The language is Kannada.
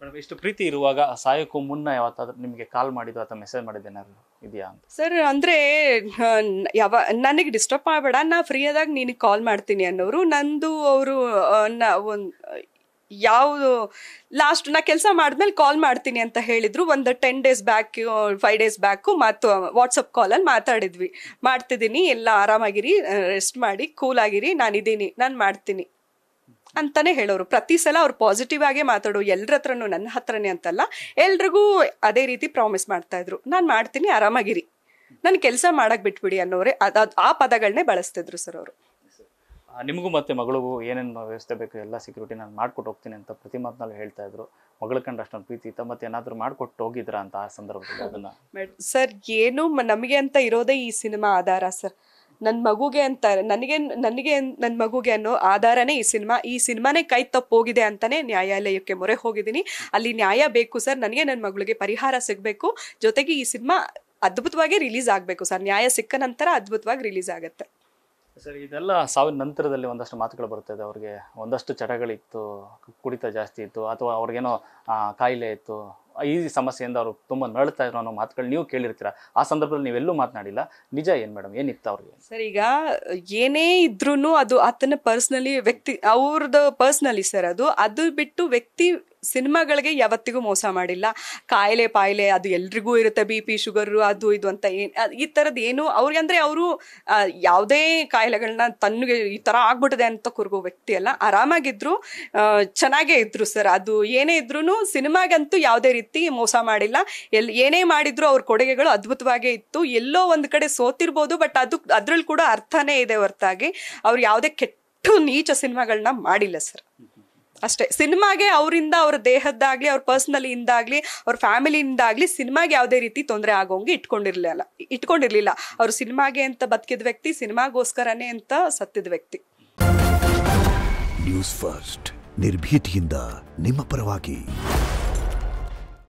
ಮೇಡಮ್ ಇಷ್ಟು ಪ್ರೀತಿ ಇರುವಾಗ ಸಾಯೋಕ್ಕೂ ಮುನ್ನ ಯಾವತ್ತಾದ್ರೂ ನಿಮಗೆ ಕಾಲ್ ಮಾಡಿದ್ದು ಅಥವಾ ಮೆಸೇಜ್ ಮಾಡಿದ್ದು ಏನಾದ್ರು ಇದೆಯಾ ಅಂತ? ಸರ್ ಅಂದರೆ ನನಗೆ ಡಿಸ್ಟರ್ಬ್ ಮಾಡಬೇಡ, ನಾ ಫ್ರೀ ಆದಾಗ ನಿನಗೆ ಕಾಲ್ ಮಾಡ್ತೀನಿ ಅನ್ನೋರು. ನಂದು ಅವರು ಯಾವುದು ಲಾಸ್ಟ್ ನಾ ಕೆಲಸ ಮಾಡಿದ್ಮೇಲೆ ಕಾಲ್ ಮಾಡ್ತೀನಿ ಅಂತ ಹೇಳಿದ್ರು. ಒಂದು 10 days ಬ್ಯಾಕ್ 5 days ಬ್ಯಾಕು ಮತ್ತು ವಾಟ್ಸಪ್ ಕಾಲಲ್ಲಿ ಮಾತಾಡಿದ್ವಿ. ಮಾಡ್ತಿದ್ದೀನಿ, ಎಲ್ಲ ಆರಾಮಾಗಿರಿ, ರೆಸ್ಟ್ ಮಾಡಿ, ಕೂಲ್ ಆಗಿರಿ, ನಾನಿದ್ದೀನಿ, ನಾನು ಮಾಡ್ತೀನಿ ಅಂತಾನೆ ಹೇಳೋರು. ಪ್ರತಿ ಸಲ ಅವ್ರು ಪಾಸಿಟಿವ್ ಆಗೇ ಮಾತಾಡೋ, ಎಲ್ಲರ ಹತ್ರನೂ, ನನ್ನ ಹತ್ರನೇ ಅಂತಲ್ಲ, ಎಲ್ರಿಗೂ ಅದೇ ರೀತಿ ಪ್ರಾಮಿಸ್ ಮಾಡ್ತಾ ಇದ್ರು. ನಾನು ಮಾಡ್ತೀನಿ, ಆರಾಮಾಗಿರಿ, ನನ್ನ ಕೆಲಸ ಮಾಡಕ್ ಬಿಟ್ಬಿಡಿ ಅನ್ನೋರೆ ಆ ಪದಗಳನ್ನೇ ಬಳಸ್ತಿದ್ರು ಸರ್ ಅವರು. ನಿಮಗೂ ಮತ್ತೆ ಮಗಳಿಗೂ ಏನೇನು ವ್ಯವಸ್ಥೆ ಬೇಕು ಎಲ್ಲ ಸೆಕ್ಯೂರಿಟಿ ನಾನು ಮಾಡ್ಕೊಟ್ಟು ಹೋಗ್ತೀನಿ ಅಂತ ಪ್ರತಿ ಮಾತಿನಲ್ಲಿ ಹೇಳ್ತಾ ಇದ್ರು. ಮಗಳ ಕಂಡು ಅಷ್ಟೊಂದು ಪ್ರೀತಿ ಇತ್ತ, ಮತ್ತೆ ಏನಾದರೂ ಮಾಡ್ಕೊಟ್ಟು ಹೋಗಿದ್ರಾ ಅಂತ ಆ ಸಂದರ್ಭದಲ್ಲಿ? ಅದನ್ನ ಸರ್ ಏನು ನಮಗೆ ಅಂತ ಇರೋದೇ ಈ ಸಿನಿಮಾ ಆಧಾರ ಸರ್. ನನ್ನ ಮಗುಗೆ ಅಂತ ನನಗೆ ನನ್ನ ಮಗುಗೆ ಅನ್ನೋ ಆಧಾರನೇ ಈ ಸಿನಿಮಾನೇ ಕೈ ತಪ್ಪೋಗಿದೆ ಅಂತಾನೆ ನ್ಯಾಯಾಲಯಕ್ಕೆ ಮೊರೆ ಹೋಗಿದ್ದೀನಿ. ಅಲ್ಲಿ ನ್ಯಾಯ ಬೇಕು ಸರ್, ನನಗೆ ನನ್ನ ಮಗಳಿಗೆ ಪರಿಹಾರ ಸಿಗಬೇಕು, ಜೊತೆಗೆ ಈ ಸಿನಿಮಾ ಅದ್ಭುತವಾಗಿ ರಿಲೀಸ್ ಆಗಬೇಕು ಸರ್. ನ್ಯಾಯ ಸಿಕ್ಕ ನಂತರ ಅದ್ಭುತವಾಗಿ ರಿಲೀಸ್ ಆಗುತ್ತೆ ಸರ್. ಇದೆಲ್ಲ ಸಾವಿನ ನಂತರದಲ್ಲಿ ಒಂದಷ್ಟು ಮಾತುಗಳು ಬರ್ತದೆ, ಅವ್ರಿಗೆ ಒಂದಷ್ಟು ಚಟಗಳಿತ್ತು, ಕುಡಿತ ಜಾಸ್ತಿ ಇತ್ತು, ಅಥವಾ ಅವ್ರಿಗೇನೋ ಕಾಯಿಲೆ ಇತ್ತು, ಈ ಸಮಸ್ಯೆಯಿಂದ ಅವರು ತುಂಬ ನರಳ್ತಾ ಇದ್ರು ಅನ್ನೋ ಮಾತುಗಳು ನೀವು ಕೇಳಿರ್ತೀರ. ಆ ಸಂದರ್ಭದಲ್ಲಿ ನೀವೆಲ್ಲೂ ಮಾತನಾಡಿಲ್ಲ, ನಿಜ ಏನು ಮೇಡಮ್, ಏನಿತ್ತು ಅವ್ರಿಗೆ? ಸರ್ ಈಗ ಏನೇ ಇದ್ರೂ ಅದು ಆತನ ಪರ್ಸ್ನಲಿ ಅವ್ರದ್ದು ಪರ್ಸ್ನಲಿ ಸರ್. ಅದು ಬಿಟ್ಟು ವ್ಯಕ್ತಿ ಸಿನಿಮಾಗಳಿಗೆ ಯಾವತ್ತಿಗೂ ಮೋಸ ಮಾಡಿಲ್ಲ. ಕಾಯಿಲೆ ಪಾಯಿಲೆ ಅದು ಎಲ್ರಿಗೂ ಇರುತ್ತೆ, BP ಶುಗರು ಅದು ಇದು ಅಂತ ಈ ಥರದ್ದು ಏನು ಅವ್ರಿಗೆ ಅಂದರೆ ಅವರು ಯಾವುದೇ ಕಾಯಿಲೆಗಳನ್ನ ತನ್ಗೆ ಈ ಥರ ಆಗ್ಬಿಟ್ಟಿದೆ ಅಂತ ಕೂರ್ಗೋ ವ್ಯಕ್ತಿ ಅಲ್ಲ. ಆರಾಮಾಗಿದ್ರು, ಚೆನ್ನಾಗೇ ಇದ್ರು ಸರ್. ಅದು ಏನೇ ಇದ್ರೂ ಸಿನಿಮಾಗಂತೂ ಯಾವುದೇ ರೀತಿ ಮೋಸ ಮಾಡಿಲ್ಲ. ಏನೇ ಮಾಡಿದ್ರು ಅವ್ರ ಕೊಡುಗೆಗಳು ಅದ್ಭುತವಾಗೇ ಇತ್ತು. ಎಲ್ಲೋ ಒಂದು ಕಡೆ ಸೋತಿರ್ಬೋದು, ಬಟ್ ಅದ್ರಲ್ಲಿ ಕೂಡ ಅರ್ಥನೇ ಇದೆ ಹೊರತಾಗಿ ಅವ್ರು ಯಾವುದೇ ಕೆಟ್ಟ ನೀಚ ಸಿನಿಮಾಗಳನ್ನ ಮಾಡಿಲ್ಲ ಸರ್. ಅಷ್ಟೇ. ಸಿನಿಮಾಗೆ ಅವರಿಂದ, ಅವ್ರ ದೇಹದ್ದಾಗ್ಲಿ, ಅವ್ರ ಪರ್ಸನಲಿ ಇಂದಾಗ್ಲಿ, ಅವ್ರ ಫ್ಯಾಮಿಲಿಯಿಂದಾಗ್ಲಿ ಸಿನಿಮಾಗೆ ಯಾವುದೇ ರೀತಿ ತೊಂದರೆ ಆಗೋಂಗೆ ಇಟ್ಕೊಂಡಿರ್ಲಿಲ್ಲ. ಅವ್ರು ಸಿನಿಮಾಗೆ ಅಂತ ಬದುಕಿದ ವ್ಯಕ್ತಿ, ಸಿನಿಮಾಗೋಸ್ಕರನೇ ಅಂತ ಸತ್ತಿದ ವ್ಯಕ್ತಿ. ನ್ಯೂಸ್ ಫಸ್ಟ್, ನಿರ್ಭೀತಿಯಿಂದ ನಿಮ್ಮ ಪರವಾಗಿ.